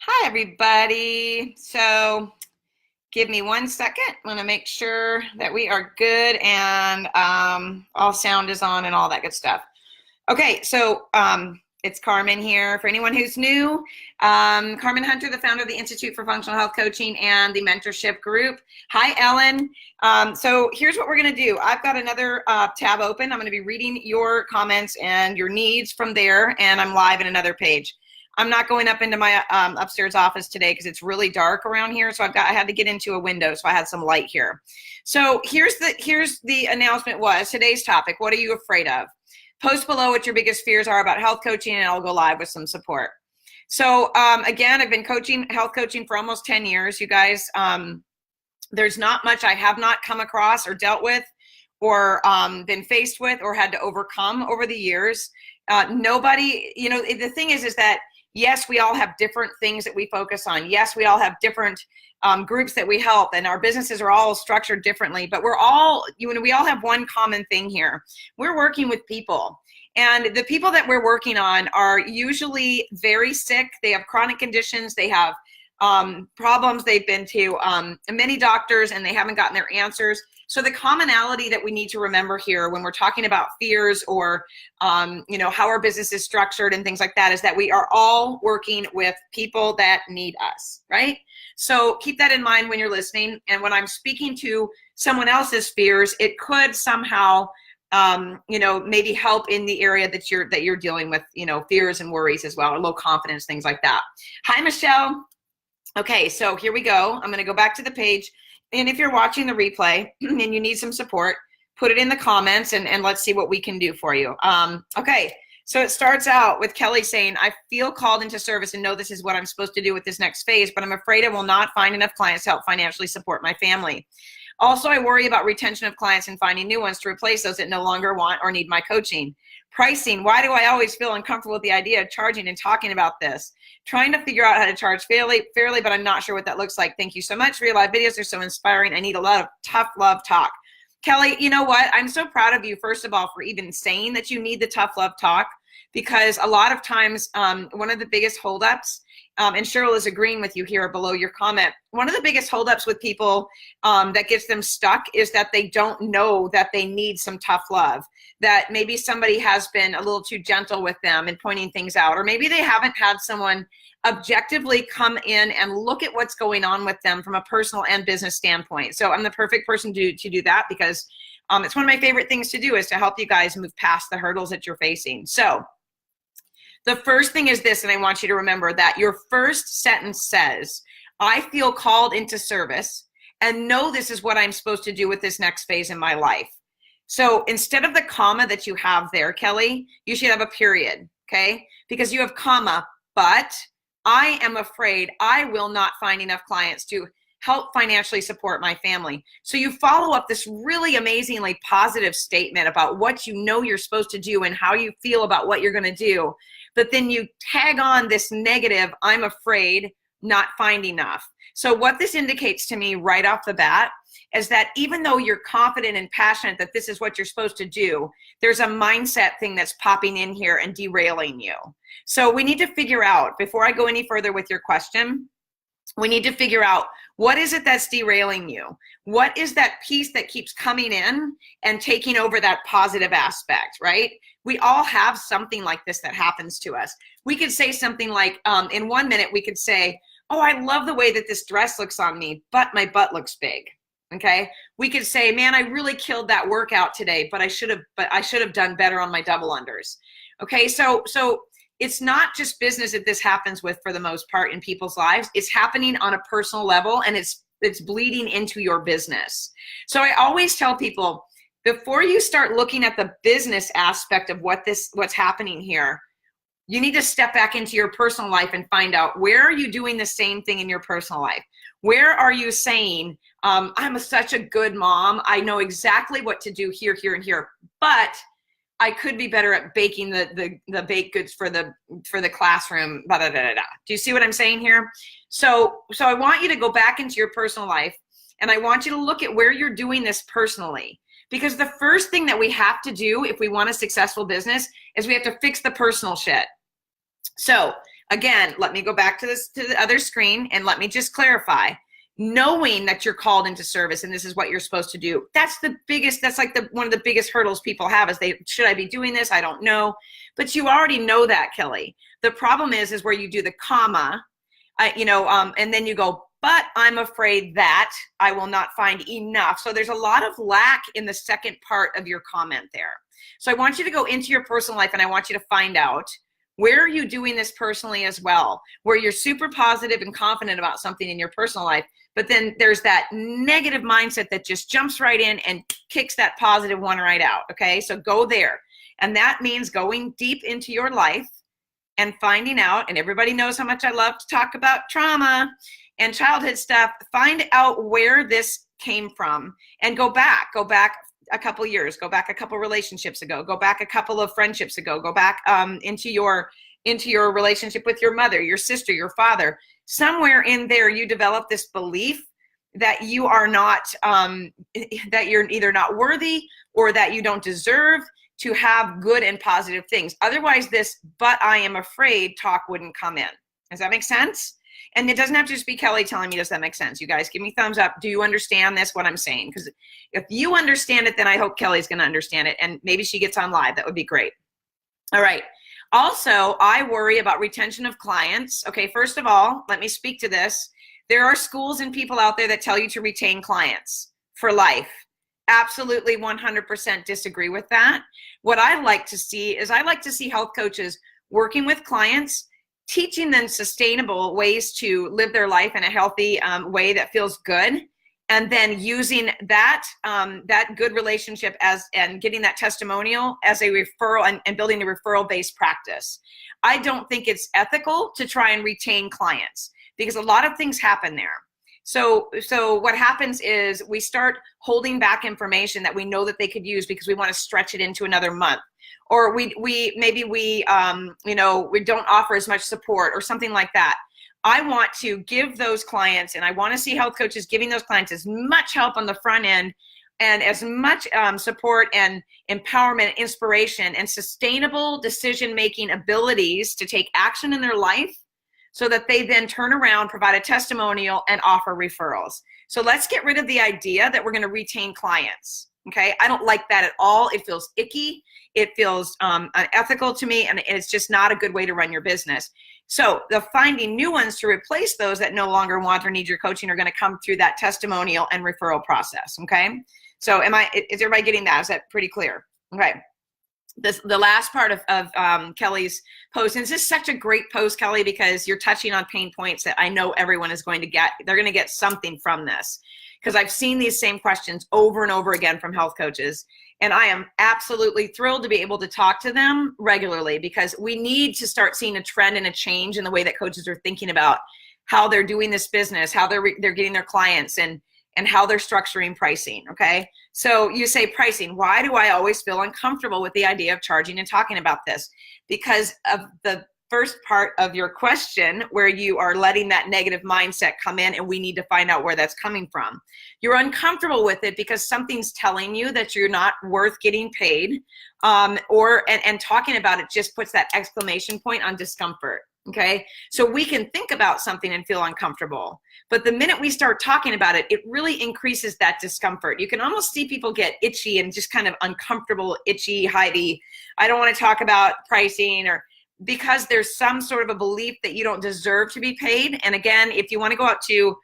Hi, everybody. So give me 1 second. I'm going to make sure that we are good and all sound is on and all that good stuff. Okay, so it's Carmen here. For anyone who's new, Carmen Hunter, the founder of the Institute for Functional Health Coaching and the Mentorship Group. Hi, Ellen. So here's what we're going to do. I've got another tab open. I'm going to be reading your comments and your needs from there, and I'm live in another page. I'm not going up into my upstairs office today because it's really dark around here. So I had to get into a window, so I had some light here. So here's the announcement was today's topic. What are you afraid of? Post below what your biggest fears are about health coaching, and I'll go live with some support. So again, I've been health coaching for almost 10 years. You guys, there's not much I have not come across or dealt with or been faced with or had to overcome over the years. Nobody, the thing is that yes, we all have different things that we focus on. Yes, we all have different groups that we help, and our businesses are all structured differently, but we all have one common thing here. We're working with people, and the people that we're working on are usually very sick. They have chronic conditions. They have problems. They've been to many doctors and they haven't gotten their answers. So the commonality that we need to remember here when we're talking about fears or, how our business is structured and things like that is that we are all working with people that need us, right? So keep that in mind when you're listening. And when I'm speaking to someone else's fears, it could somehow, maybe help in the area that you're dealing with, fears and worries as well, or low confidence, things like that. Hi, Michelle. Okay, so here we go. I'm going to go back to the page. And if you're watching the replay and you need some support, put it in the comments and let's see what we can do for you. Okay, so it starts out with Kelly saying, I feel called into service and know this is what I'm supposed to do with this next phase, but I'm afraid I will not find enough clients to help financially support my family. Also, I worry about retention of clients and finding new ones to replace those that no longer want or need my coaching. Pricing, why do I always feel uncomfortable with the idea of charging and talking about this? Trying to figure out how to charge fairly, but I'm not sure what that looks like. Thank you so much for your live videos. They're so inspiring. I need a lot of tough love talk. Kelly, you know what? I'm so proud of you, first of all, for even saying that you need the tough love talk, because a lot of times one of the biggest holdups, and Cheryl is agreeing with you here below your comment, one of the biggest holdups with people that gets them stuck is that they don't know that they need some tough love, that maybe somebody has been a little too gentle with them and pointing things out, or maybe they haven't had someone objectively come in and look at what's going on with them from a personal and business standpoint. So I'm the perfect person to do that, because it's one of my favorite things to do is to help you guys move past the hurdles that you're facing. So the first thing is this, and I want you to remember that your first sentence says, I feel called into service and know this is what I'm supposed to do with this next phase in my life. So instead of the comma that you have there, Kelly, you should have a period, okay? Because you have comma, but I am afraid I will not find enough clients to help financially support my family. So you follow up this really amazingly positive statement about what you know you're supposed to do and how you feel about what you're going to do. But then you tag on this negative, I'm afraid, not find enough. So what this indicates to me right off the bat is that even though you're confident and passionate that this is what you're supposed to do, there's a mindset thing that's popping in here and derailing you. So we need to figure out, before I go any further with your question, we need to figure out, what is it that's derailing you? What is that piece that keeps coming in and taking over that positive aspect, right? We all have something like this that happens to us. We could say something like, in 1 minute, we could say, oh, I love the way that this dress looks on me, but my butt looks big. Okay. We could say, man, I really killed that workout today, but I should have done better on my double unders. Okay. So it's not just business that this happens with for the most part in people's lives. It's happening on a personal level, and it's bleeding into your business. So I always tell people, before you start looking at the business aspect of what's happening here, you need to step back into your personal life and find out, where are you doing the same thing in your personal life? Where are you saying, I'm such a good mom, I know exactly what to do here, here, and here, but I could be better at baking the baked goods for the classroom, blah, blah, blah, blah. Do you see what I'm saying here? So I want you to go back into your personal life, and I want you to look at where you're doing this personally. Because the first thing that we have to do if we want a successful business is we have to fix the personal shit. So Again, let me go back to the other screen, and let me just clarify. Knowing that you're called into service and this is what you're supposed to do, that's like one of the biggest hurdles people have is should I be doing this? I don't know. But you already know that, Kelly. The problem is where you do the comma, and then you go, but I'm afraid that I will not find enough. So there's a lot of lack in the second part of your comment there. So I want you to go into your personal life, and I want you to find out, where are you doing this personally as well, where you're super positive and confident about something in your personal life, but then there's that negative mindset that just jumps right in and kicks that positive one right out, okay? So go there. And that means going deep into your life and finding out, and everybody knows how much I love to talk about trauma and childhood stuff, find out where this came from and go back a couple years, go back a couple relationships ago, go back a couple of friendships ago, go back into your relationship with your mother, your sister, your father. Somewhere in there, you develop this belief that you are not, that you're either not worthy or that you don't deserve to have good and positive things. Otherwise, this "but I am afraid" talk wouldn't come in. Does that make sense? And it doesn't have to just be Kelly telling me, does that make sense? You guys give me thumbs up. Do you understand this, what I'm saying? Because if you understand it, then I hope Kelly's going to understand it. And maybe she gets on live. That would be great. All right. Also, I worry about retention of clients. Okay, first of all, let me speak to this. There are schools and people out there that tell you to retain clients for life. Absolutely 100% disagree with that. What I like to see is health coaches working with clients, teaching them sustainable ways to live their life in a healthy way that feels good, and then using that good relationship and getting that testimonial as a referral and building a referral-based practice. I don't think it's ethical to try and retain clients because a lot of things happen there. So what happens is we start holding back information that we know that they could use because we want to stretch it into another month. Or we don't offer as much support or something like that. I want to give those clients, and I want to see health coaches giving those clients as much help on the front end and as much support and empowerment, inspiration, and sustainable decision-making abilities to take action in their life so that they then turn around, provide a testimonial, and offer referrals. So let's get rid of the idea that we're going to retain clients. Okay, I don't like that at all. It feels icky. It feels unethical to me, and it's just not a good way to run your business. So the finding new ones to replace those that no longer want or need your coaching are going to come through that testimonial and referral process. Okay, so is everybody getting that? Is that pretty clear? Okay. The last part of Kelly's post, and this is such a great post, Kelly, because you're touching on pain points that I know everyone is going to get. They're going to get something from this, because I've seen these same questions over and over again from health coaches, and I am absolutely thrilled to be able to talk to them regularly, because we need to start seeing a trend and a change in the way that coaches are thinking about how they're doing this business, how they're getting their clients, and how they're structuring pricing. Okay, so you say pricing. Why do I always feel uncomfortable with the idea of charging and talking about this? Because of the first part of your question, where you are letting that negative mindset come in, and we need to find out where that's coming from. You're uncomfortable with it because something's telling you that you're not worth getting paid, and talking about it just puts that exclamation point on discomfort. Okay, so we can think about something and feel uncomfortable, but the minute we start talking about it, it really increases that discomfort. You can almost see people get itchy and just kind of uncomfortable, itchy, hidey. I don't want to talk about pricing, or because there's some sort of a belief that you don't deserve to be paid. And again, if you want to go out to,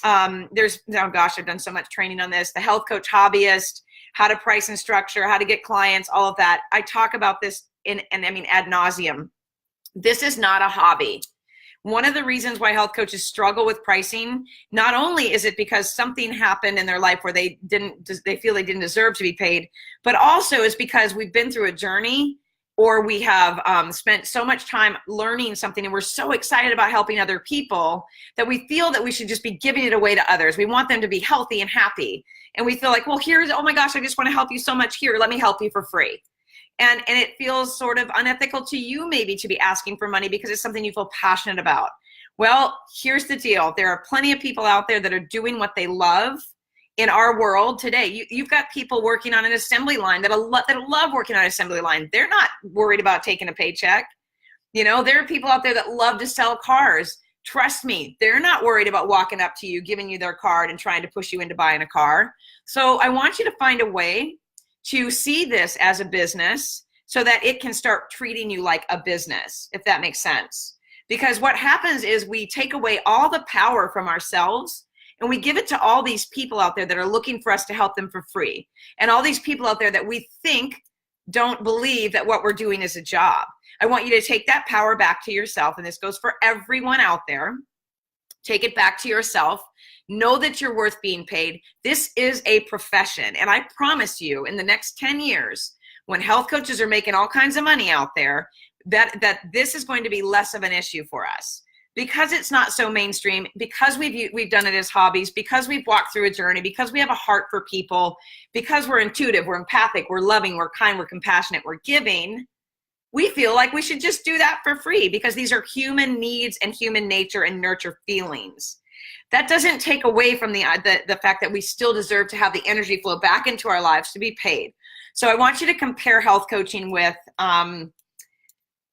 I've done so much training on this, the Health Coach Hobbyist, how to price and structure, how to get clients, all of that. I talk about this ad nauseum. This is not a hobby. One of the reasons why health coaches struggle with pricing, not only is it because something happened in their life where they feel they didn't deserve to be paid, but also is because we've been through a journey, or we have spent so much time learning something, and we're so excited about helping other people that we feel that we should just be giving it away to others. We want them to be healthy and happy. And we feel like, well, oh my gosh, I just want to help you so much here. Let me help you for free. And it feels sort of unethical to you maybe to be asking for money because it's something you feel passionate about. Well, here's the deal. There are plenty of people out there that are doing what they love in our world today. You've got people working on an assembly line that love working on an assembly line. They're not worried about taking a paycheck. You know, there are people out there that love to sell cars. Trust me, they're not worried about walking up to you, giving you their card and trying to push you into buying a car. So I want you to find a way to see this as a business so that it can start treating you like a business, if that makes sense. Because what happens is we take away all the power from ourselves and we give it to all these people out there that are looking for us to help them for free. And all these people out there that we think don't believe that what we're doing is a job. I want you to take that power back to yourself, and this goes for everyone out there. Take it back to yourself. Know that you're worth being paid. This is a profession, and I promise you, in the next 10 years, when health coaches are making all kinds of money out there, that this is going to be less of an issue for us. Because it's not so mainstream, because we've done it as hobbies, because we've walked through a journey, because we have a heart for people, because we're intuitive, we're empathic, we're loving, we're kind, we're compassionate, we're giving, we feel like we should just do that for free because these are human needs and human nature and nurture feelings. That doesn't take away from the fact that we still deserve to have the energy flow back into our lives to be paid. So I want you to compare health coaching with, oh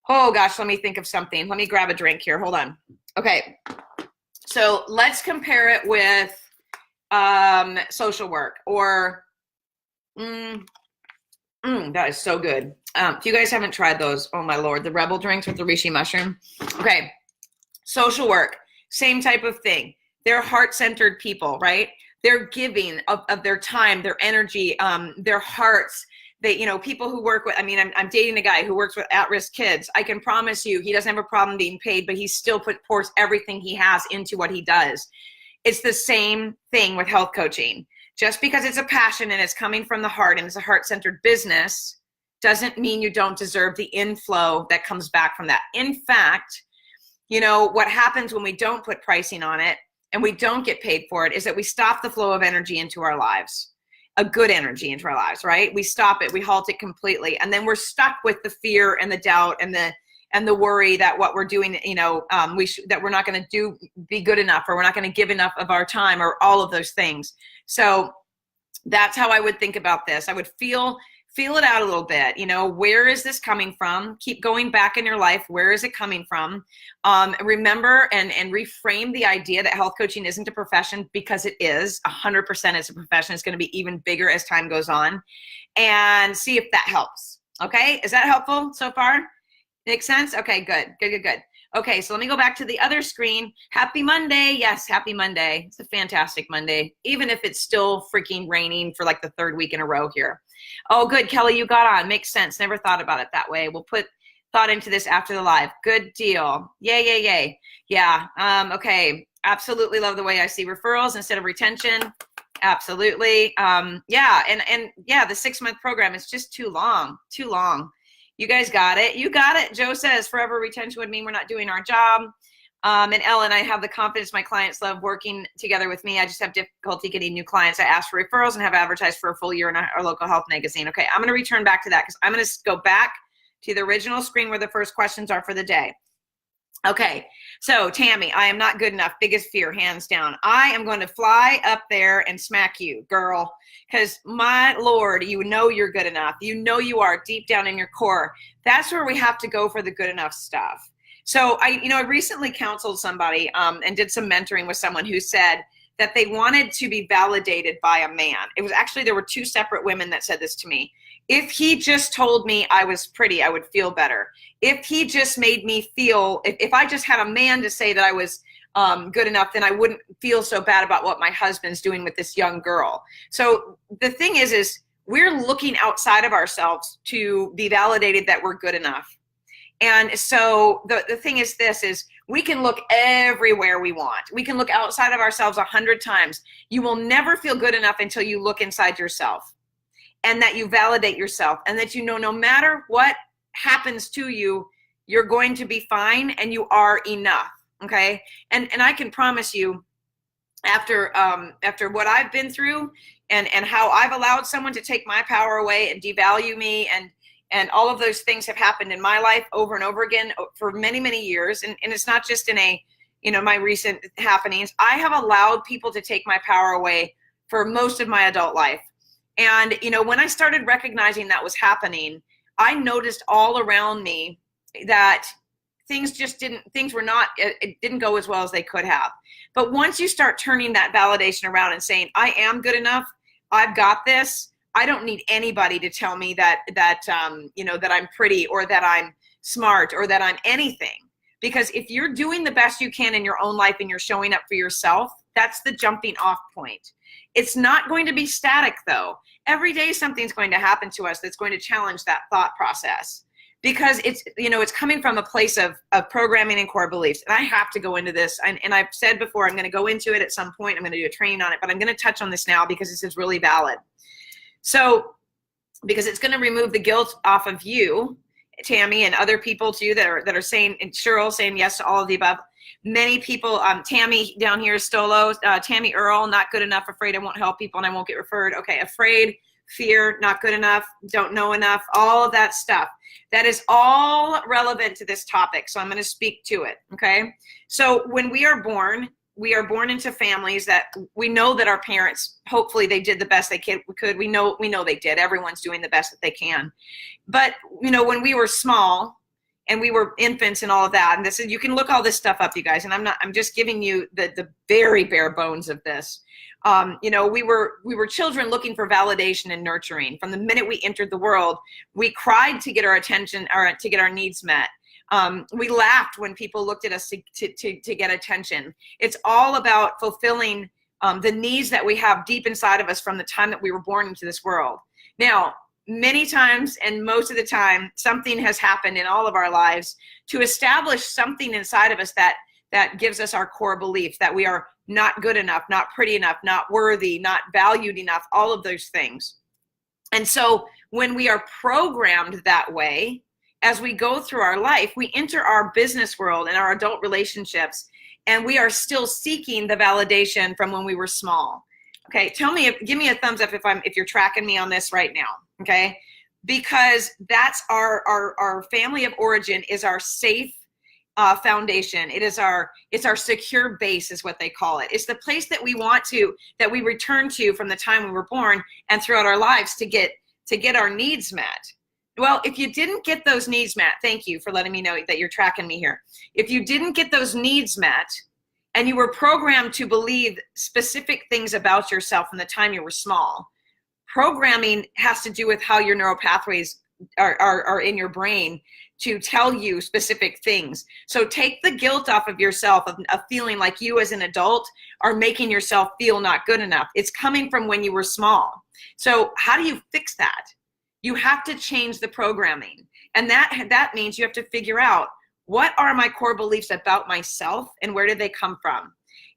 gosh, let me think of something. Let me grab a drink here. Hold on. Okay. So let's compare it with social work or, that is so good. If you guys haven't tried those, oh my Lord, the Rebel drinks with the reishi mushroom. Okay. Social work, same type of thing. They're heart-centered people, right? They're giving of their time, their energy, their hearts. They, you know, people who work with, I mean, I'm dating a guy who works with at-risk kids. I can promise you he doesn't have a problem being paid, but he still pours everything he has into what he does. It's the same thing with health coaching. Just because it's a passion and it's coming from the heart and it's a heart-centered business doesn't mean you don't deserve the inflow that comes back from that. In fact, you know, what happens when we don't put pricing on it and we don't get paid for it is that we stop the flow of energy into our lives, a good energy into our lives, right? We stop it, we halt it completely. And then we're stuck with the fear and the doubt and the worry that what we're doing, you know, that we're not going to be good enough, or we're not going to give enough of our time, or all of those things. So that's how I would think about this. I would feel it out a little bit. You know, where is this coming from? Keep going back in your life. Where is it coming from? Remember and reframe the idea that health coaching isn't a profession, because it is. 100% it's a profession. It's going to be even bigger as time goes on. And see if that helps. Okay, is that helpful so far? Makes sense? Okay, good. Okay, so let me go back to the other screen. Happy Monday. Yes, happy Monday. It's a fantastic Monday, even if it's still freaking raining for like the third week in a row here. Oh, good, Kelly, you got on. Makes sense. Never thought about it that way. We'll put thought into this after the live. Good deal. Yay. Yeah, okay. Absolutely love the way I see referrals instead of retention. Absolutely. Yeah, and yeah, the 6-month program is just too long. You guys got it. You got it. Joe says forever retention would mean we're not doing our job. And Ellen, I have the confidence my clients love working together with me. I just have difficulty getting new clients. I ask for referrals and have advertised for a full year in our local health magazine. Okay, I'm going to return back to that because I'm going to go back to the original screen where the first questions are for the day. Okay, so Tammy, I am not good enough. Biggest fear, hands down. I am going to fly up there and smack you, girl, because my Lord, you know you're good enough. You know you are deep down in your core. That's where we have to go for the good enough stuff. So I recently counseled somebody and did some mentoring with someone who said that they wanted to be validated by a man. It was actually, there were 2 separate women that said this to me. If he just told me I was pretty, I would feel better. If he just made me feel, if I just had a man to say that I was good enough, then I wouldn't feel so bad about what my husband's doing with this young girl. So the thing is we're looking outside of ourselves to be validated that we're good enough. And so the thing is this, is we can look everywhere we want. We can look outside of ourselves 100 times. You will never feel good enough until you look inside yourself and that you validate yourself and that you know no matter what happens to you, you're going to be fine and you are enough, okay? And I can promise you, after what I've been through and how I've allowed someone to take my power away and devalue me, and all of those things have happened in my life over and over again for many, many years. And it's not just in my recent happenings. I have allowed people to take my power away for most of my adult life. And, when I started recognizing that was happening, I noticed all around me that things were not, it didn't go as well as they could have. But once you start turning that validation around and saying, I am good enough, I've got this, I don't need anybody to tell me that I'm pretty or that I'm smart or that I'm anything. Because if you're doing the best you can in your own life and you're showing up for yourself, that's the jumping off point. It's not going to be static though. Every day something's going to happen to us that's going to challenge that thought process, because it's coming from a place of programming and core beliefs. And I have to go into this. And I've said before, I'm going to go into it at some point. I'm going to do a training on it, but I'm going to touch on this now because this is really valid. So, because it's going to remove the guilt off of you, Tammy, and other people too that are saying, and Cheryl saying yes to all of the above. Many people, Tammy down here, Stolo, Tammy Earl, not good enough, afraid I won't help people and I won't get referred. Okay, afraid, fear, not good enough, don't know enough, all of that stuff. That is all relevant to this topic, so I'm going to speak to it, okay? So when we are born into families that we know that our parents, hopefully they did the best they could. We know they did. Everyone's doing the best that they can. But, when we were small and we were infants and all of that, and you can look all this stuff up, you guys, and I'm just giving you the very bare bones of this. We were children looking for validation and nurturing. From the minute we entered the world, we cried to get our attention or to get our needs met. We laughed when people looked at us to get attention. It's all about fulfilling the needs that we have deep inside of us from the time that we were born into this world. Now, many times and most of the time, something has happened in all of our lives to establish something inside of us that gives us our core beliefs that we are not good enough, not pretty enough, not worthy, not valued enough, all of those things. And so when we are programmed that way, as we go through our life, we enter our business world and our adult relationships, and we are still seeking the validation from when we were small. Okay, give me a thumbs up if you're tracking me on this right now. Okay, because that's our family of origin is our safe foundation. It's our secure base, is what they call it. It's the place that we return to from the time we were born and throughout our lives to get our needs met. Well, if you didn't get those needs met, thank you for letting me know that you're tracking me here. If you didn't get those needs met and you were programmed to believe specific things about yourself from the time you were small, programming has to do with how your neural pathways are in your brain to tell you specific things. So take the guilt off of yourself of feeling like you as an adult are making yourself feel not good enough. It's coming from when you were small. So how do you fix that? You have to change the programming. And that means you have to figure out, what are my core beliefs about myself and where did they come from?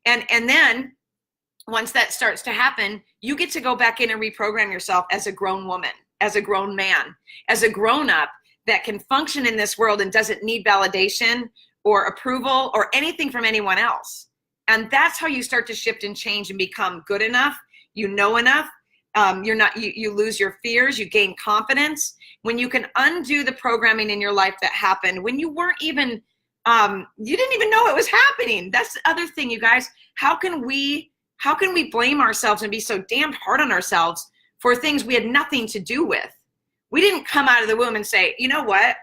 And then once that starts to happen, you get to go back in and reprogram yourself as a grown woman, as a grown man, as a grown up that can function in this world and doesn't need validation or approval or anything from anyone else. And that's how you start to shift and change and become good enough, enough. You lose your fears, you gain confidence when you can undo the programming in your life that happened when you weren't even, you didn't even know it was happening. That's the other thing, you guys. How can we blame ourselves and be so damn hard on ourselves for things we had nothing to do with? We didn't come out of the womb and say, you know what?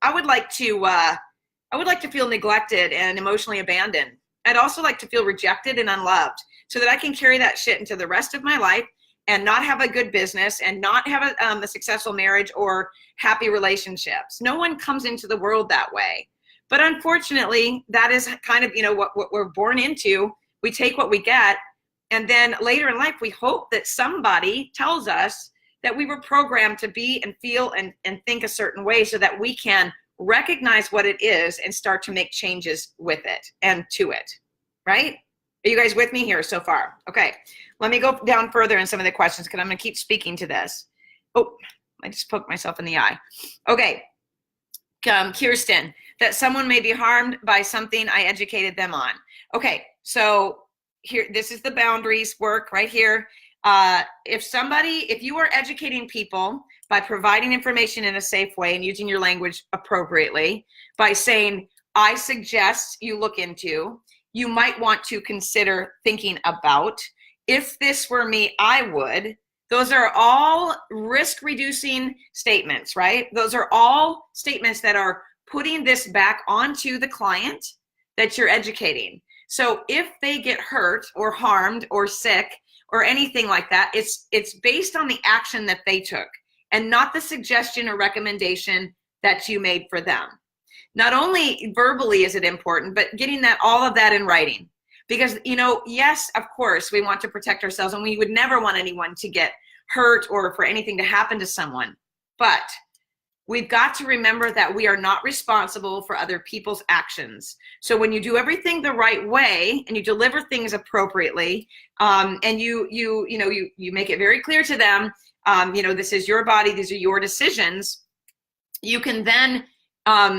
I would like to feel neglected and emotionally abandoned. I'd also like to feel rejected and unloved so that I can carry that shit into the rest of my life and not have a good business and not have a successful marriage or happy relationships. No one comes into the world that way. But unfortunately, that is kind of, what we're born into. We take what we get. And then later in life, we hope that somebody tells us that we were programmed to be and feel and think a certain way so that we can recognize what it is and start to make changes with it and to it, right? Are you guys with me here so far? Okay, let me go down further in some of the questions because I'm going to keep speaking to this. Oh, I just poked myself in the eye. Okay, Kirsten, that someone may be harmed by something I educated them on. Okay, so here, this is the boundaries work right here. If you are educating people by providing information in a safe way and using your language appropriately, by saying, I suggest you look into, you might want to consider thinking about, if this were me, I would. Those are all risk-reducing statements, right? Those are all statements that are putting this back onto the client that you're educating. So if they get hurt or harmed or sick or anything like that, it's based on the action that they took and not the suggestion or recommendation that you made for them. Not only verbally is it important, but getting all of that in writing. Because, you know, yes, of course, we want to protect ourselves, and we would never want anyone to get hurt or for anything to happen to someone. But we've got to remember that we are not responsible for other people's actions. So when you do everything the right way and you deliver things appropriately, and you make it very clear to them, you know, this is your body, these are your decisions, you can then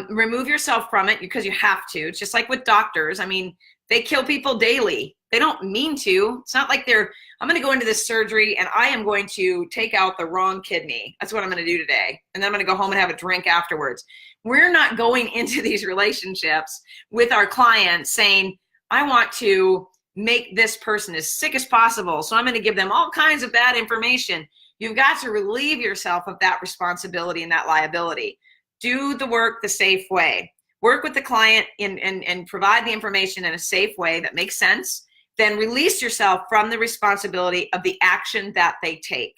remove yourself from it because you have to. It's just like with doctors. I mean, they kill people daily. They don't mean to. It's not like I'm going to go into this surgery and I am going to take out the wrong kidney. That's what I'm going to do today. And then I'm going to go home and have a drink afterwards. We're not going into these relationships with our clients saying, I want to make this person as sick as possible, so I'm going to give them all kinds of bad information. You've got to relieve yourself of that responsibility and that liability. Do the work the safe way. Work with the client and provide the information in a safe way that makes sense. Then release yourself from the responsibility of the action that they take.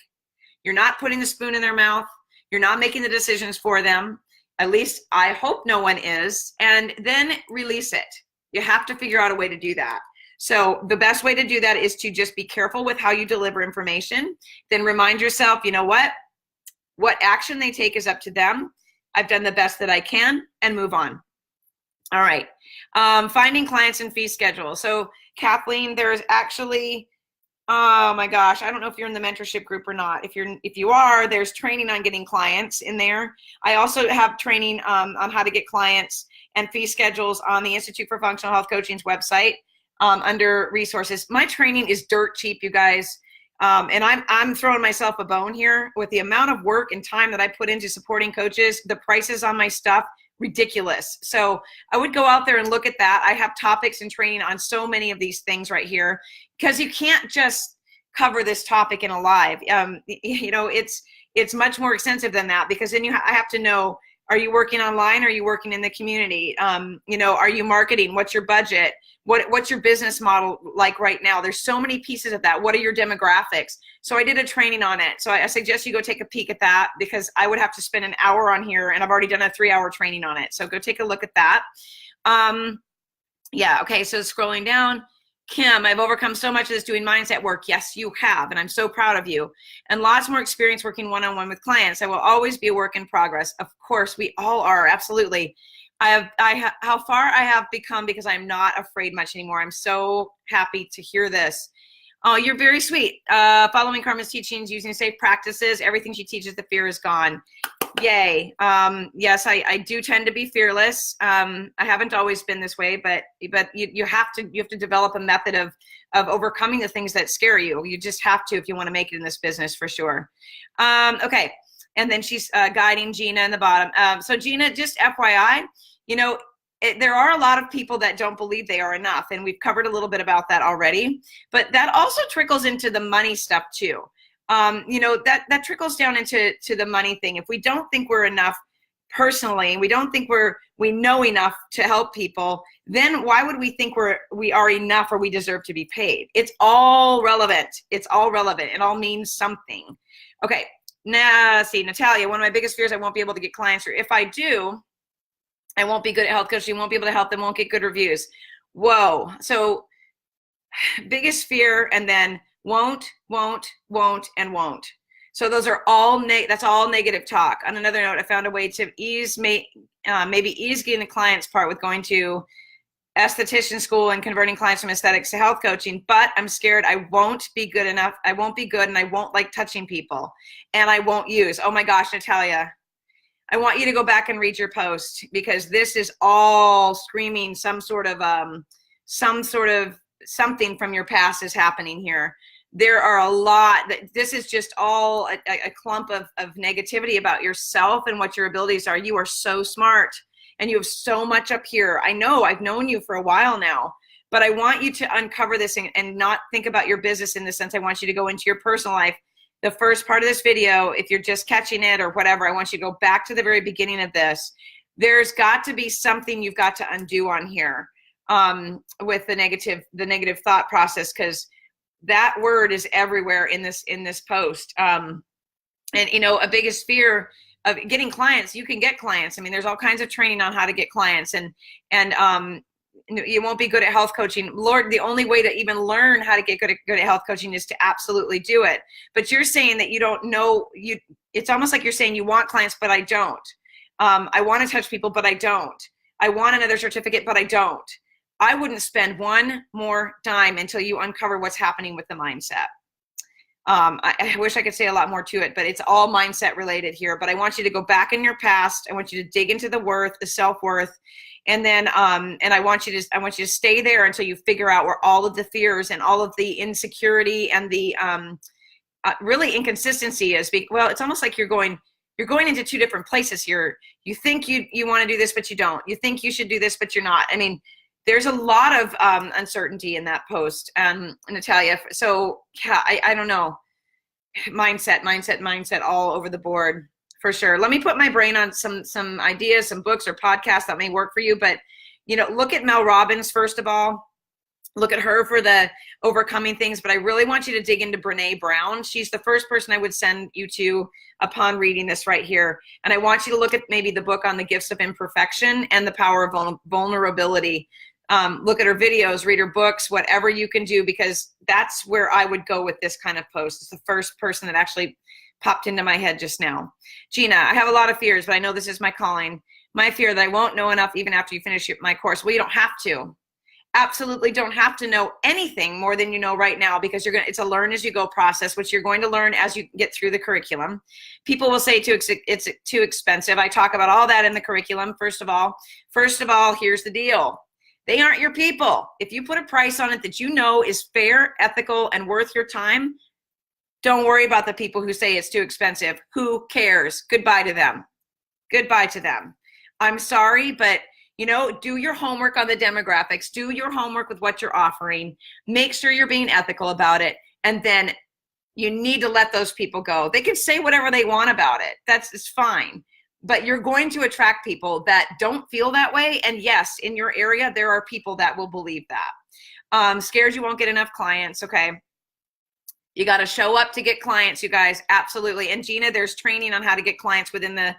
You're not putting the spoon in their mouth. You're not making the decisions for them. At least I hope no one is. And then release it. You have to figure out a way to do that. So the best way to do that is to just be careful with how you deliver information. Then remind yourself, you know what action they take is up to them. I've done the best that I can, and move on. All right. Finding clients and fee schedule. So Kathleen, there's actually, oh my gosh, I don't know if you're in the mentorship group or not. If you are, there's training on getting clients in there. I also have training on how to get clients and fee schedules on the Institute for Functional Health Coaching's website under resources. My training is dirt cheap, you guys. And I'm throwing myself a bone here with the amount of work and time that I put into supporting coaches. The prices on my stuff, ridiculous. So I would go out there and look at that. I have topics and training on so many of these things right here, because you can't just cover this topic in a live. You know, it's much more extensive than that, because then I have to know, are you working online? Are you working in the community? You know, are you marketing? What's your budget? What's your business model like right now? There's so many pieces of that. What are your demographics? So I did a training on it. So I suggest you go take a peek at that, because I would have to spend an hour on here, and I've already done a 3-hour training on it. So go take a look at that. Yeah, okay, so scrolling down. Kim, I've overcome so much of this doing mindset work. Yes, you have, and I'm so proud of you. And lots more experience working one-on-one with clients. I will always be a work in progress. Of course, we all are, absolutely. How far I have become, because I'm not afraid much anymore. I'm so happy to hear this. Oh, you're very sweet. Following Carmen's teachings, using safe practices, everything she teaches, the fear is gone. Yay. Yes, I do tend to be fearless. I haven't always been this way, but you have to develop a method of overcoming the things that scare you. You just have to if you want to make it in this business, for sure. Okay. And then she's guiding Gina in the bottom. So Gina, just FYI, you know, there are a lot of people that don't believe they are enough, and we've covered a little bit about that already, but that also trickles into the money stuff too. You know, that trickles down into the money thing. If we don't think we're enough personally, we don't think we know enough to help people, then why would we think we are enough or we deserve to be paid? It's all relevant. It's all relevant. It all means something. Okay. Now, see, Natalia, one of my biggest fears, I won't be able to get clients, or if I do, I won't be good at health coaching, won't be able to help them, won't get good reviews. Whoa. So biggest fear, and then won't, and won't. So those are all, that's all negative talk. On another note, I found a way to maybe ease getting the clients part with going to esthetician school and converting clients from aesthetics to health coaching, but I'm scared I won't be good enough. I won't be good, and I won't like touching people, and I won't use. Oh my gosh, Natalia, I want you to go back and read your post, because this is all screaming some sort of something from your past is happening here. There are a lot this is just all a clump of negativity about yourself and what your abilities are. You are so smart, and you have so much up here. I know, I've known you for a while now, but I want you to uncover this and not think about your business in the sense. I want you to go into your personal life. The first part of this video, if you're just catching it or whatever, I want you to go back to the very beginning of this. there's got to be something you've got to undo on here with the negative thought process, because that word is everywhere in this post. And you know, a biggest fear of getting clients, you can get clients. I mean, there's all kinds of training on how to get clients, and you won't be good at health coaching. Lord, the only way to even learn how to get good at health coaching is to absolutely do it. But you're saying that you don't know, it's almost like you're saying you want clients, but I don't. I want to touch people, but I don't. I want another certificate, but I don't. I wouldn't spend one more dime until you uncover what's happening with the mindset. I wish I could say a lot more to it, but it's all mindset related here. But I want you to go back in your past. I want you to dig into the worth, the self-worth, and then and I want you to stay there until you figure out where all of the fears and all of the insecurity and the really inconsistency is. Well, it's almost like you're going into two different places here. You think you want to do this, but you don't. You think you should do this, but you're not. I mean, there's a lot of uncertainty in that post, Natalia. So yeah, I don't know. Mindset all over the board for sure. Let me put my brain on some ideas, some books or podcasts that may work for you. But, you know, look at Mel Robbins, first of all. Look at her for the overcoming things. But I really want you to dig into Brene Brown. She's the first person I would send you to upon reading this right here. And I want you to look at maybe the book on the gifts of imperfection and the power of vulnerability. Look at her videos, read her books, whatever you can do, because that's where I would go with this kind of post. It's the first person that actually popped into my head just now. Gina, I have a lot of fears, but I know this is my calling. My fear that I won't know enough even after you finish my course. Well, you don't have to. Absolutely don't have to know anything more than you know right now, because it's a learn as you go process, which you're going to learn as you get through the curriculum. People will say it's too expensive. I talk about all that in the curriculum. First of all, here's the deal. They aren't your people. If you put a price on it that you know is fair, ethical, and worth your time, don't worry about the people who say it's too expensive. Who cares? Goodbye to them. Goodbye to them. I'm sorry, but you know, do your homework on the demographics. Do your homework with what you're offering. Make sure you're being ethical about it. And then you need to let those people go. They can say whatever they want about it. It's fine. But you're going to attract people that don't feel that way. And yes, in your area, there are people that will believe that. Scared you won't get enough clients. Okay. You got to show up to get clients, you guys. Absolutely. And Gina, there's training on how to get clients within the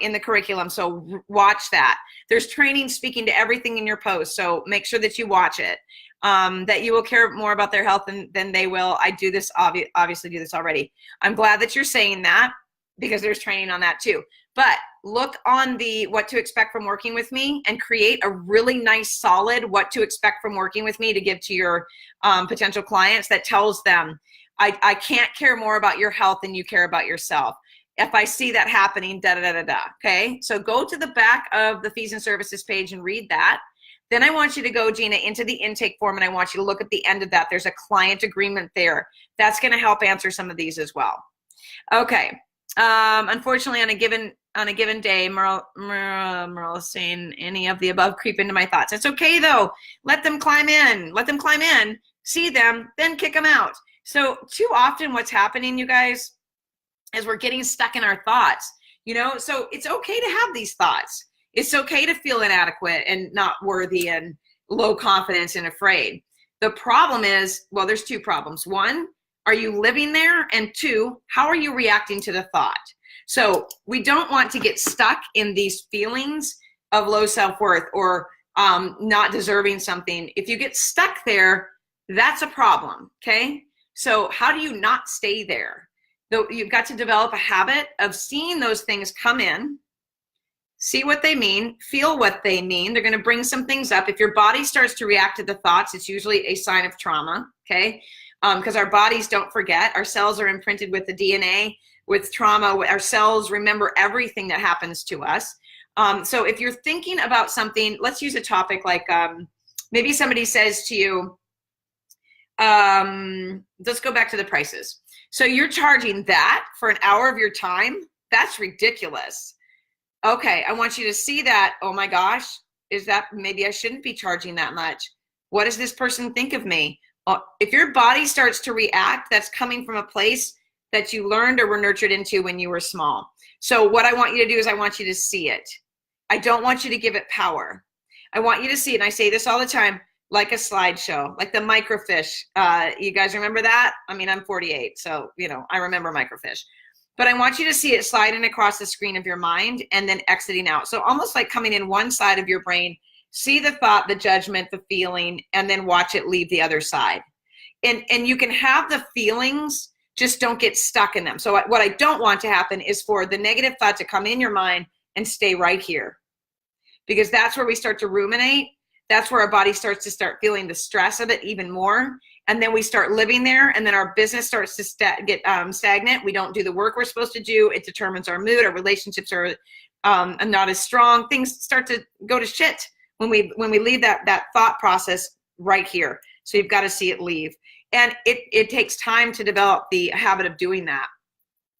in the curriculum. So watch that. There's training speaking to everything in your post. So make sure that you watch it. That you will care more about their health than they will. I do this, obviously do this already. I'm glad that you're saying that, because there's training on that too. But look on the what to expect from working with me and create a really nice, solid what to expect from working with me to give to your potential clients that tells them, I can't care more about your health than you care about yourself. If I see that happening, da-da-da-da-da, okay? So go to the back of the fees and services page and read that. Then I want you to go, Gina, into the intake form, and I want you to look at the end of that. There's a client agreement there. That's going to help answer some of these as well. Okay. Unfortunately, on a given day, Merle is saying any of the above creep into my thoughts. It's okay though. Let them climb in. Let them climb in. See them, then kick them out. So too often, what's happening, you guys, is we're getting stuck in our thoughts. You know, so it's okay to have these thoughts. It's okay to feel inadequate and not worthy and low confidence and afraid. The problem is, well, there's two problems. One, are you living there? And two, how are you reacting to the thought? So we don't want to get stuck in these feelings of low self-worth or not deserving something. If you get stuck there, that's a problem, okay? So how do you not stay there? Though you've got to develop a habit of seeing those things come in, see what they mean, feel what they mean. They're going to bring some things up. If your body starts to react to the thoughts, it's usually a sign of trauma, okay? Because our bodies don't forget. Our cells are imprinted with the DNA, with trauma. Our cells remember everything that happens to us. So if you're thinking about something, let's use a topic like maybe somebody says to you, let's go back to the prices. So you're charging that for an hour of your time? That's ridiculous. Okay, I want you to see that. Oh my gosh, is that maybe I shouldn't be charging that much? What does this person think of me? If your body starts to react, that's coming from a place that you learned or were nurtured into when you were small. So what I want you to do is I want you to see it. I don't want you to give it power. I want you to see it, and I say this all the time, like a slideshow, like the microfiche. You guys remember that? I mean, I'm 48, so, you know, I remember microfiche. But I want you to see it sliding across the screen of your mind and then exiting out. So almost like coming in one side of your brain, see the thought, the judgment, the feeling, and then watch it leave the other side. And you can have the feelings, just don't get stuck in them. So what I don't want to happen is for the negative thought to come in your mind and stay right here. Because that's where we start to ruminate. That's where our body starts to start feeling the stress of it even more. And then we start living there, and then our business starts to get stagnant. We don't do the work we're supposed to do. It determines our mood. Our relationships are not as strong. Things start to go to shit when we leave that thought process right here. So you've got to see it leave. And it takes time to develop the habit of doing that.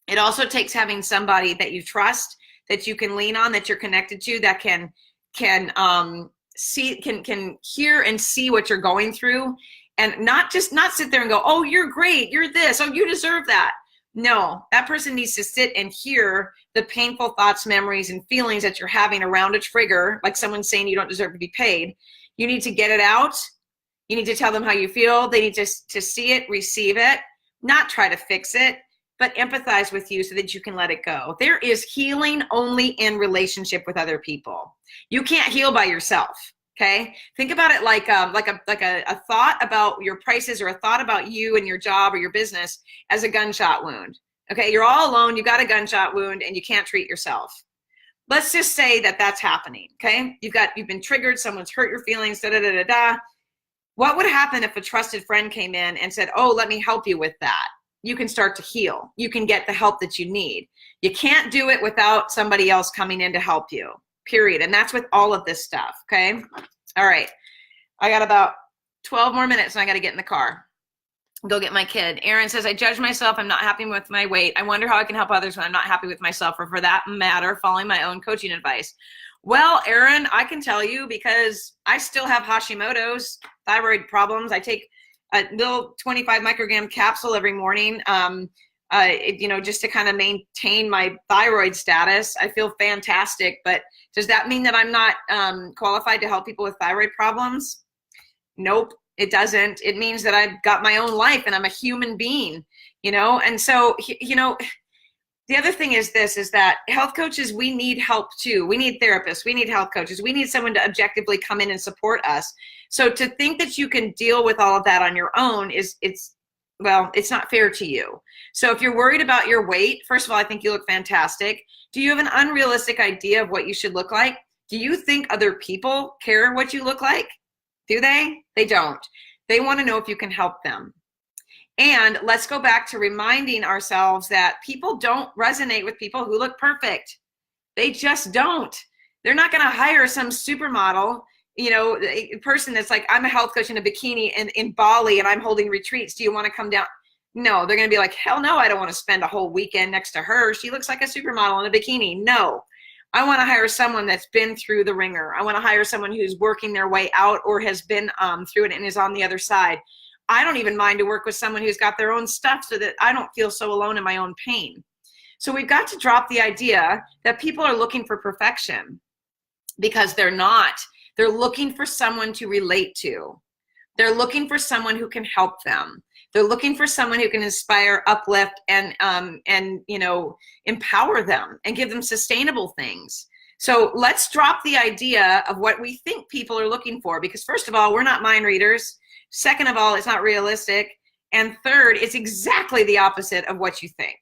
It also takes having somebody that you trust, that you can lean on, that you're connected to, that can hear and see what you're going through, and not sit there and go, oh, you're great, you're this, oh, you deserve that. No, that person needs to sit and hear the painful thoughts, memories, and feelings that you're having around a trigger, like someone saying you don't deserve to be paid. You need to get it out. You need to tell them how you feel. They need to see it, receive it, not try to fix it, but empathize with you so that you can let it go. There is healing only in relationship with other people. You can't heal by yourself, okay? Think about it like a thought about your prices, or a thought about you and your job or your business as a gunshot wound, okay? You're all alone, you got a gunshot wound, and you can't treat yourself. Let's just say that that's happening, okay? You've been triggered, someone's hurt your feelings, da-da-da-da-da. What would happen if a trusted friend came in and said, oh, let me help you with that? You can start to heal. You can get the help that you need. You can't do it without somebody else coming in to help you, period. And that's with all of this stuff, okay? All right. I got about 12 more minutes and I got to get in the car. Go get my kid. Aaron says, I judge myself. I'm not happy with my weight. I wonder how I can help others when I'm not happy with myself, or for that matter, following my own coaching advice. Well, Aaron, I can tell you, because I still have Hashimoto's, thyroid problems. I take a little 25 microgram capsule every morning, just to kind of maintain my thyroid status. I feel fantastic, but does that mean that I'm not qualified to help people with thyroid problems? Nope, it doesn't. It means that I've got my own life and I'm a human being, and so, the other thing is that health coaches, we need help too. We need therapists. We need health coaches. We need someone to objectively come in and support us. So to think that you can deal with all of that on your own it's not fair to you. So if you're worried about your weight, first of all, I think you look fantastic. Do you have an unrealistic idea of what you should look like? Do you think other people care what you look like? Do they? They don't. They want to know if you can help them. And let's go back to reminding ourselves that people don't resonate with people who look perfect. They just don't. They're not going to hire some supermodel, a person that's like, I'm a health coach in a bikini in Bali and I'm holding retreats. Do you want to come down? No, they're going to be like, hell no, I don't want to spend a whole weekend next to her. She looks like a supermodel in a bikini. No, I want to hire someone that's been through the ringer. I want to hire someone who's working their way out or has been through it and is on the other side. I don't even mind to work with someone who's got their own stuff so that I don't feel so alone in my own pain. So we've got to drop the idea that people are looking for perfection, because they're not. They're looking for someone to relate to. They're looking for someone who can help them. They're looking for someone who can inspire, uplift, and empower them and give them sustainable things. So let's drop the idea of what we think people are looking for, because first of all, we're not mind readers. Second of all, it's not realistic. And third, it's exactly the opposite of what you think.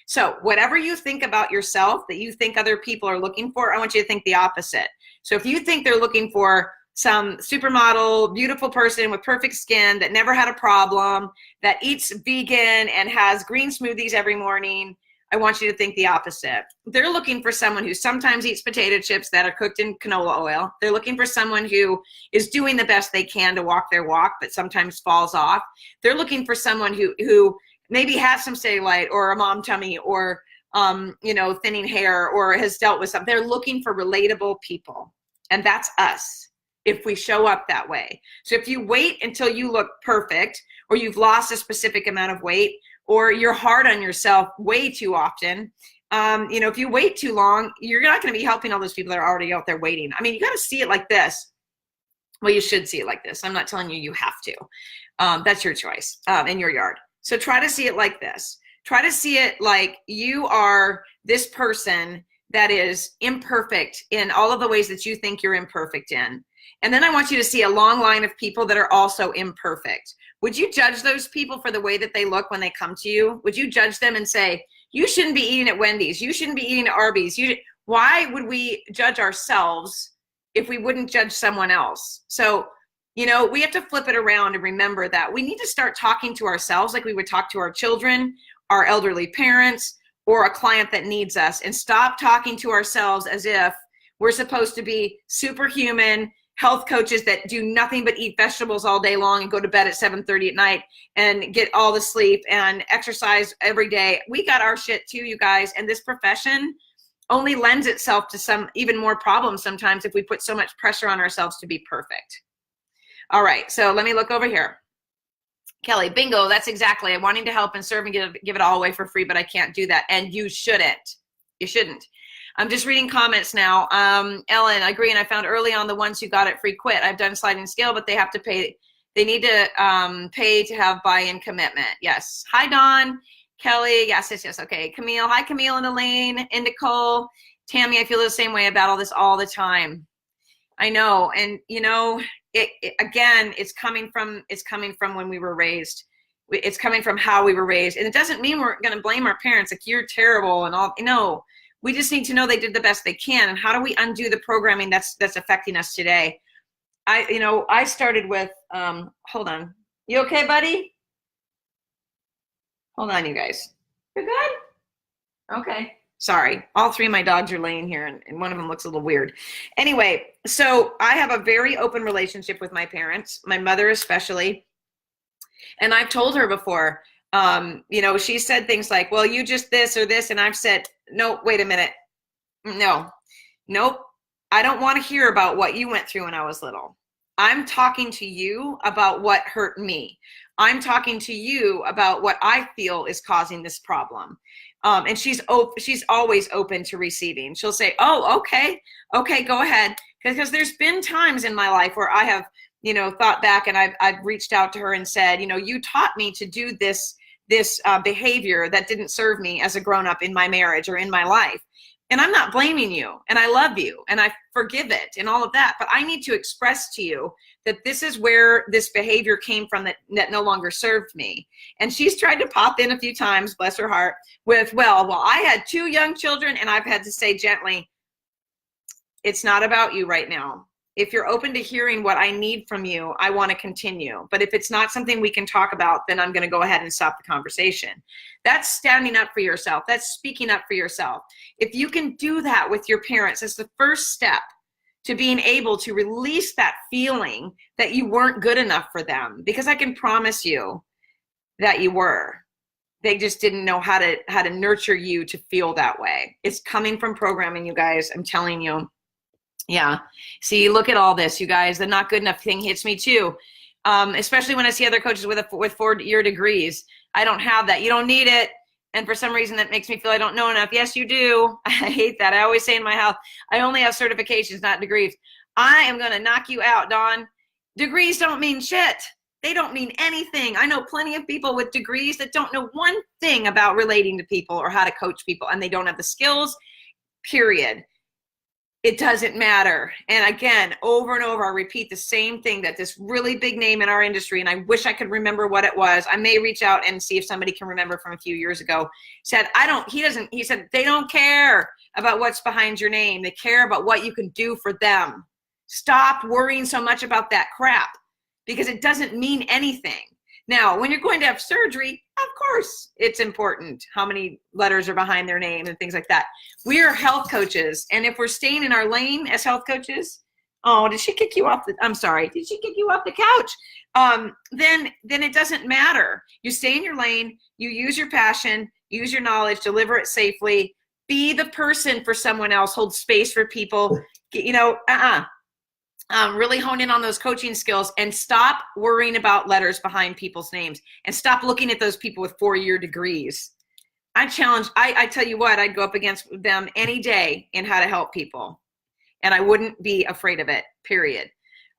So whatever you think about yourself that you think other people are looking for, I want you to think the opposite. So if you think they're looking for some supermodel, beautiful person with perfect skin that never had a problem, that eats vegan and has green smoothies every morning, I want you to think the opposite. They're looking for someone who sometimes eats potato chips that are cooked in canola oil. They're looking for someone who is doing the best they can to walk their walk, but sometimes falls off. They're looking for someone who maybe has some cellulite or a mom tummy or thinning hair or has dealt with something. They're looking for relatable people. And that's us if we show up that way. So if you wait until you look perfect, or you've lost a specific amount of weight, or you're hard on yourself way too often, You know, if you wait too long, you're not going to be helping all those people that are already out there waiting. I mean, you got to see it like this. Well, you should see it like this. I'm not telling you you have to. That's your choice in your yard. So try to see it like this. Try to see it like you are this person that is imperfect in all of the ways that you think you're imperfect in. And then I want you to see a long line of people that are also imperfect. Would you judge those people for the way that they look when they come to you? Would you judge them and say, you shouldn't be eating at Wendy's, you shouldn't be eating at Arby's? Why would we judge ourselves if we wouldn't judge someone else? So, you know, we have to flip it around and remember that we need to start talking to ourselves like we would talk to our children, our elderly parents, or a client that needs us, and stop talking to ourselves as if we're supposed to be superhuman health coaches that do nothing but eat vegetables all day long and go to bed at 7:30 at night and get all the sleep and exercise every day. We got our shit too, you guys, and this profession only lends itself to some even more problems sometimes if we put so much pressure on ourselves to be perfect. All right, so let me look over here. Kelly, bingo, that's exactly. I'm wanting to help and serve and give it all away for free, but I can't do that. And you shouldn't. You shouldn't. I'm just reading comments now. Ellen, I agree, and I found early on the ones who got it free quit. I've done sliding scale, but they have to pay. They need to pay to have buy-in commitment. Yes. Hi, Dawn. Kelly, yes. Okay. Camille, hi, Camille and Elaine and Nicole. Tammy, I feel the same way about all this all the time. I know, and you know, again, it's coming from when we were raised. It's coming from how we were raised, and it doesn't mean we're going to blame our parents like you're terrible and all. No, we just need to know they did the best they can, and how do we undo the programming that's affecting us today? I started with hold on. You okay, buddy? Hold on, you guys. You're good? Okay. Sorry, all three of my dogs are laying here, and one of them looks a little weird. Anyway, so I have a very open relationship with my parents, my mother especially. And I've told her before, she said things like, well, you just this or this. And I've said, no, wait a minute. Nope. I don't want to hear about what you went through when I was little. I'm talking to you about what hurt me. I'm talking to you about what I feel is causing this problem. And she's always open to receiving. She'll say, oh, okay, go ahead. Because there's been times in my life where I have, thought back and I've reached out to her and said, you taught me to do this behavior that didn't serve me as a grown-up in my marriage or in my life. And I'm not blaming you, and I love you, and I forgive it, and all of that. But I need to express to you that this is where this behavior came from that no longer served me. And she's tried to pop in a few times, bless her heart, with, well, I had 2 young children, and I've had to say gently, it's not about you right now. If you're open to hearing what I need from you, I want to continue. But if it's not something we can talk about, then I'm going to go ahead and stop the conversation. That's standing up for yourself. That's speaking up for yourself. If you can do that with your parents, that's the first step to being able to release that feeling that you weren't good enough for them. Because I can promise you that you were. They just didn't know how to nurture you to feel that way. It's coming from programming, you guys. I'm telling you. Yeah. See, look at all this, you guys. The not good enough thing hits me too. Especially when I see other coaches with 4-year degrees. I don't have that. You don't need it. And for some reason that makes me feel I don't know enough. Yes, you do. I hate that. I always say in my house, I only have certifications, not degrees. I am going to knock you out, Dawn. Degrees don't mean shit. They don't mean anything. I know plenty of people with degrees that don't know one thing about relating to people or how to coach people, and they don't have the skills, period. It doesn't matter. And again, over and over, I repeat the same thing, that this really big name in our industry, and I wish I could remember what it was. I may reach out and see if somebody can remember from a few years ago. Said, he said, they don't care about what's behind your name. They care about what you can do for them. Stop worrying so much about that crap, because it doesn't mean anything. Now, when you're going to have surgery, of course, it's important how many letters are behind their name and things like that. We are health coaches, and if we're staying in our lane as health coaches, oh, did she kick you off the, I'm sorry, did she kick you off the couch? Then it doesn't matter. You stay in your lane, you use your passion, use your knowledge, deliver it safely, be the person for someone else, hold space for people, really hone in on those coaching skills, and stop worrying about letters behind people's names, and stop looking at those people with 4-year degrees. I tell you what, I'd go up against them any day in how to help people. And I wouldn't be afraid of it, period.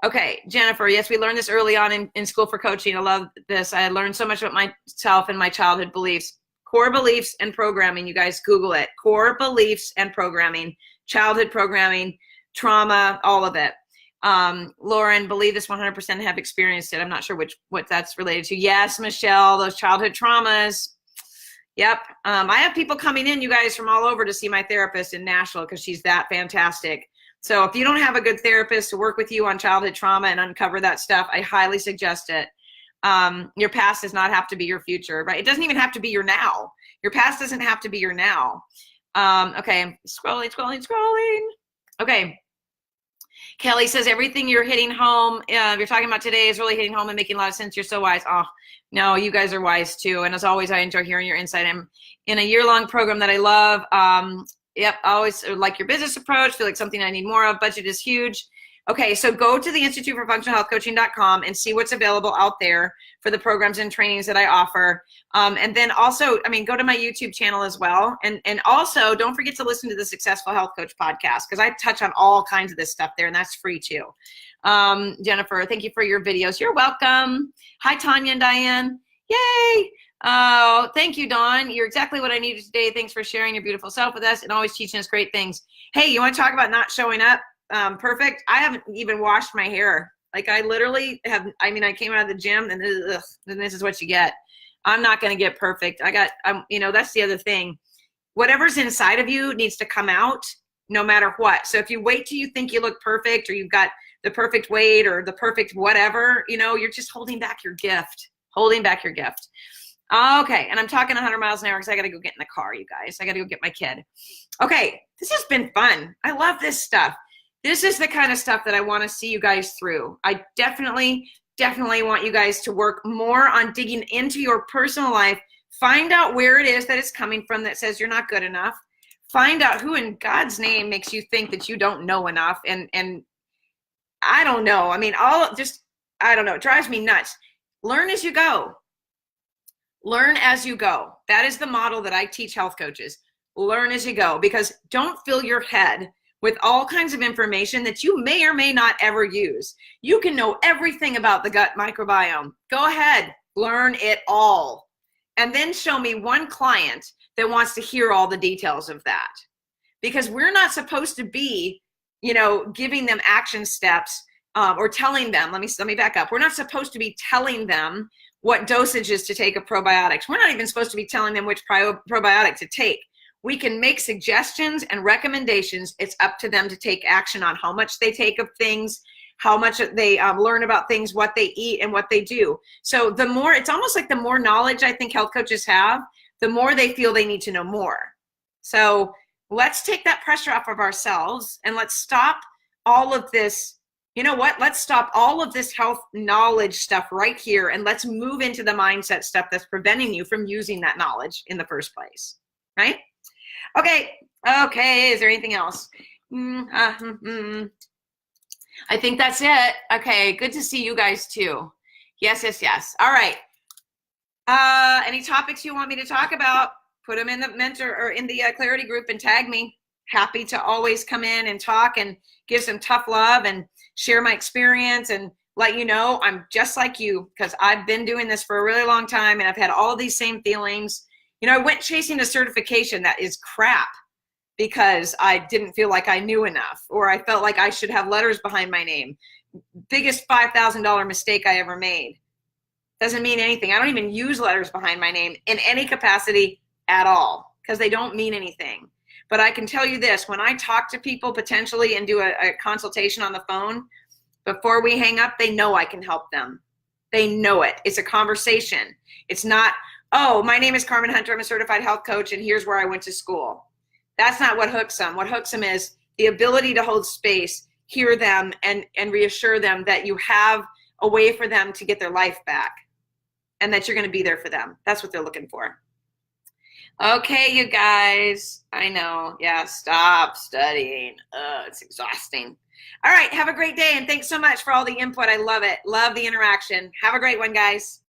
Okay, Jennifer, yes, we learned this early on in school for coaching. I love this. I learned so much about myself and my childhood beliefs. Core beliefs and programming, you guys Google it. Core beliefs and programming, childhood programming, trauma, all of it. Lauren, believe this 100% have experienced it. I'm not sure what that's related to. Yes, Michelle, those childhood traumas. Yep. I have people coming in, you guys, from all over to see my therapist in Nashville because she's that fantastic. So if you don't have a good therapist to work with you on childhood trauma and uncover that stuff, I highly suggest it. Your past does not have to be your future, right? It doesn't even have to be your now. Your past doesn't have to be your now. Okay, I'm scrolling. Okay. Kelly says, everything you're hitting home, you're talking about today is really hitting home and making a lot of sense. You're so wise. Oh, no, you guys are wise too. And as always, I enjoy hearing your insight. I'm in a year-long program that I love. Yep, I always like your business approach. Feel like something I need more of. Budget is huge. Okay, so go to the Institute for Functional Health Coaching.com and see what's available out there for the programs and trainings that I offer. And then also, I mean, go to my YouTube channel as well. And also, don't forget to listen to the Successful Health Coach podcast because I touch on all kinds of this stuff there, and that's free too. Jennifer, thank you for your videos. You're welcome. Hi, Tanya and Diane. Yay. Oh, thank you, Dawn. You're exactly what I needed today. Thanks for sharing your beautiful self with us and always teaching us great things. Hey, you want to talk about not showing up? Perfect. I haven't even washed my hair. Like I literally have, I mean, I came out of the gym and then this is what you get. I'm not going to get perfect. You know, that's the other thing. Whatever's inside of you needs to come out no matter what. So if you wait till you think you look perfect or you've got the perfect weight or the perfect whatever, you know, you're just holding back your gift, Okay, and I'm talking 100 miles an hour because I got to go get in the car, you guys. I got to go get my kid. Okay, this has been fun. I love this stuff. This is the kind of stuff that I want to see you guys through. I definitely want you guys to work more on digging into your personal life. Find out where it is that it's coming from that says you're not good enough. Find out who in God's name makes you think that you don't know enough. And I don't know. I mean, I don't know. It drives me nuts. Learn as you go. Learn as you go. That is the model that I teach health coaches. Learn as you go, because don't fill your head with all kinds of information that you may or may not ever use. You can know everything about the gut microbiome. Go ahead, learn it all. And then show me one client that wants to hear all the details of that. Because we're not supposed to be, you know, giving them action steps or telling them, let me back up. We're not supposed to be telling them what dosages to take of probiotics. We're not even supposed to be telling them which probiotic to take. We can make suggestions and recommendations. It's up to them to take action on how much they take of things, how much they learn about things, what they eat, and what they do. So the more, it's almost like the more knowledge I think health coaches have, the more they feel they need to know more. So let's take that pressure off of ourselves and let's stop all of this. You know what? Let's stop all of this health knowledge stuff right here and let's move into the mindset stuff that's preventing you from using that knowledge in the first place, right? Okay, is there anything else? I think that's it. Okay, good to see you guys too. Yes. All right. Any topics you want me to talk about, put them in the mentor or in the clarity group and tag me. Happy to always come in and talk and give some tough love and share my experience and let you know I'm just like you because I've been doing this for a really long time and I've had all these same feelings. You know, I went chasing a certification that is crap because I didn't feel like I knew enough or I felt like I should have letters behind my name. Biggest $5,000 mistake I ever made. Doesn't mean anything. I don't even use letters behind my name in any capacity at all because they don't mean anything. But I can tell you this, when I talk to people potentially and do a consultation on the phone, before we hang up, they know I can help them. They know it. It's a conversation. It's not, oh, my name is Carmen Hunter. I'm a certified health coach, and here's where I went to school. That's not what hooks them. What hooks them is the ability to hold space, hear them, and reassure them that you have a way for them to get their life back and that you're going to be there for them. That's what they're looking for. Okay, you guys. I know. Yeah, stop studying. It's exhausting. All right, have a great day, and thanks so much for all the input. I love it. Love the interaction. Have a great one, guys.